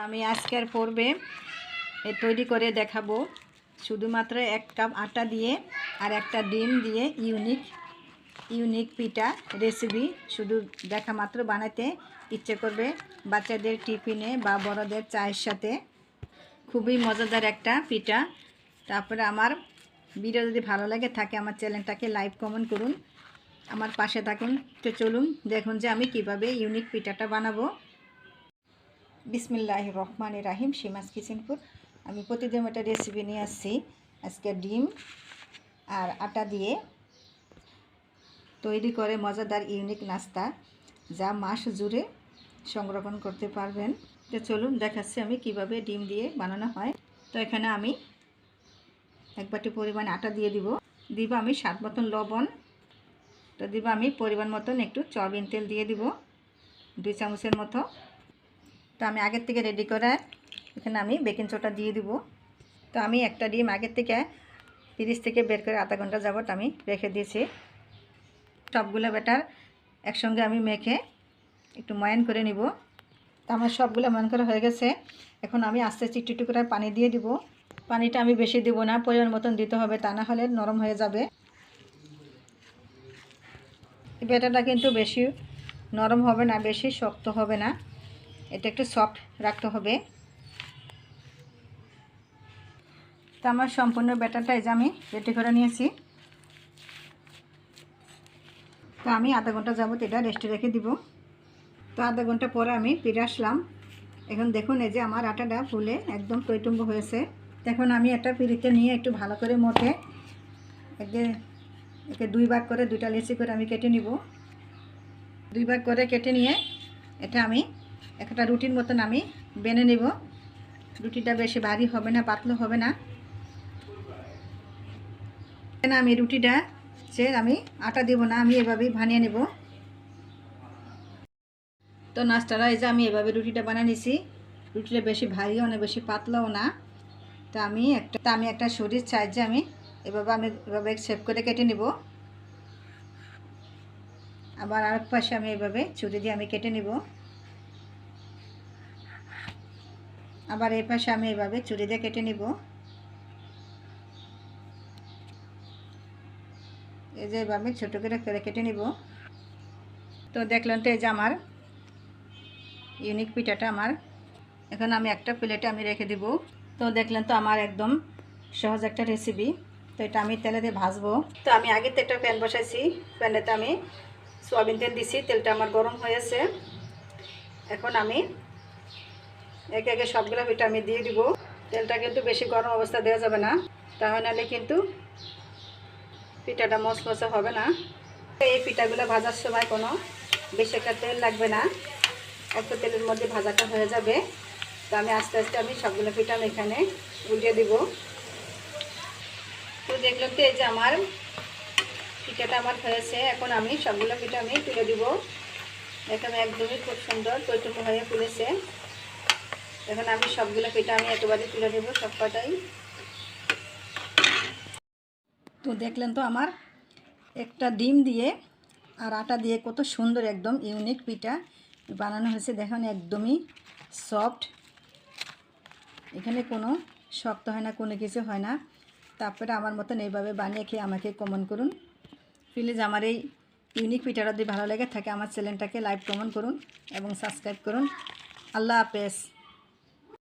আমি আজকের পর্বে তৈরি করে দেখাবো শুধুমাত্র 1 কাপ আটা দিয়ে আর একটা ডিম দিয়ে ইউনিক পিঠা রেসিপি। শুধু দেখা মাত্র বানাতে ইচ্ছে করবে বাচ্চাদের টিফিনে বা বড়দের চায়ের সাথে। খুবই মজাদার একটা পিঠা। তারপরে আমার ভিডিও যদি ভালো লাগে থাকে আমার চ্যানেলটাকে লাইক কমেন্ট করুন, আমার পাশে থাকুন। তো চলুন দেখুন যে আমি কিভাবে ইউনিক পিঠাটা বানাবো। বিসমিল্লাহির রহমানির রহিম। সীমাস কিচেনপুর। আমি প্রতিদিন একটা রেসিপি নিয়ে আসছি। আজকে ডিম আর আটা দিয়ে তৈরি করে মজাদার ইউনিক নাস্তা, যা মাস জুড়ে সংরক্ষণ করতে পারবেন। তো চলুন দেখাচ্ছি আমি কিভাবে ডিম দিয়ে বানানো হয়। তো এখানে আমি 1 বাটি পরিমাণ আটা দিয়ে দিব আমি স্বাদ মতন লবণ। তো দিব আমি পরিমাণ মতন একটু সয়াবিন তেল দিয়ে দিব 2 চামচের মতো। তো আমি আগের থেকে রেডি করে এখানে আমি বেকিং সোডা দিয়ে দিব। তো আমি একটা ডিম আগের থেকে ফ্রিজ থেকে বের করে আধা ঘন্টা যাবত আমি রেখে দিয়েছি। সবগুলো ব্যাটার একসঙ্গে আমি মেখে একটু ময়ান করে নিব। তো আমার সবগুলো ময়ান করা হয়ে গেছে। এখন আমি আস্তে আস্তে একটু করে পানি দিয়ে দিব। পানিটা আমি বেশি দিব না, পরিমাণ মতন দিতে হবে, তা না হলে নরম হয়ে যাবে। এই ব্যাটারটা কিন্তু বেশি নরম হবে না, বেশি শক্ত হবে না, এটা একটু সফট রাখতে হবে। তো আমার সম্পূর্ণ ব্যাটারটা এই যে আমি রেডি করে নিয়েছি। তো আমি আধা ঘন্টা যাবত এটা রেস্টে রেখে দিব। তো আধা ঘন্টা পরে আমি ফিরে আসলাম। এখন দেখুন এই যে আমার আটাটা ফুলে একদম টইটুম্ব হয়েছে। এখন আমি একটা পিঁড়িতে নিয়ে একটু ভালো করে মথে একে 2 ভাগ করে 2টা লেচি করে আমি কেটে নিব। 2 ভাগ করে কেটে নিয়ে এটা আমি একটা রুটির মতন আমি বেনে নেব। রুটিটা বেশি ভারী হবে না, পাতলা হবে না। আমি রুটিটা আমি আটা দেব না, আমি এভাবেই বানিয়ে নেব। তো নাস্তাটা এই যে আমি এভাবে রুটিটা বানিয়ে নিছি। রুটিটা বেশি ভারীও না, বেশি পাতলাও না। তো আমি একটা ছুরির সাহায্যে আমি এভাবে শেপ করে কেটে নেব। আবার আরেক পাশে আমি এভাবে ছুরি দিয়ে আমি কেটে নেব। আবার এই পাশে আমি এভাবে ছুরি দিয়ে কেটে নেব। এই যে এভাবে ছোটো করে কেটে নেব। তো দেখলেন তো এই যে আমার ইউনিক পিঠাটা আমার এখন আমি একটা প্লেটে আমি রেখে দিব। তো দেখলেন তো আমার একদম সহজ একটা রেসিপি। তো এটা আমি তেলে দিয়ে ভাজবো। তো আমি আগে তো একটা প্যান বসাইছি, প্যানেতে আমি সয়াবিন তেল দিছি। তেলটা আমার গরম হয়েছে। এখন আমি একে একে সবগুলো পিঠা আমি দিয়ে দিব। তেলটা কিন্তু বেশি গরম অবস্থা দেওয়া যাবে না, তাহলে কিন্তু পিঠাটা মচমচে হবে না। এই পিঠাগুলো ভাজার সময় কোনো বেশি একটা তেল লাগবে না, একটু তেলের মধ্যে ভাজাটা হয়ে যাবে। তো আমি আস্তে আস্তে আমি সবগুলো পিঠা আমি এখানে উল্টে দিব। তো দেখলাম তো এই যে আমার পিঠাটা আমার হয়েছে। এখন আমি সবগুলো পিঠা আমি তুলে দিব। এখানে একদমই খুব সুন্দর টইটুম্ব হয়ে ফুলেছে। এখন আমি সবগুলো পিঠা আমি একেবারে তুলে দেব, সব কটাই। তো দেখলেন তো আমার একটা ডিম দিয়ে আর আটা দিয়ে কত সুন্দর একদম ইউনিক পিঠা বানানো হয়েছে। দেখুন একদমই সফট, এখানে কোনো শক্ত হয় না, কোনো কিছু হয় না। তারপরে আমার মতন এইভাবে বানিয়ে খেয়ে আমাকে কমেন্ট করুন প্লিজ। আমার এই ইউনিক পিঠাটা যদি ভালো লেগে থাকে আমার চ্যানেলটাকে লাইক কমেন্ট করুন এবং সাবস্ক্রাইব করুন। আল্লাহ হাফেজ।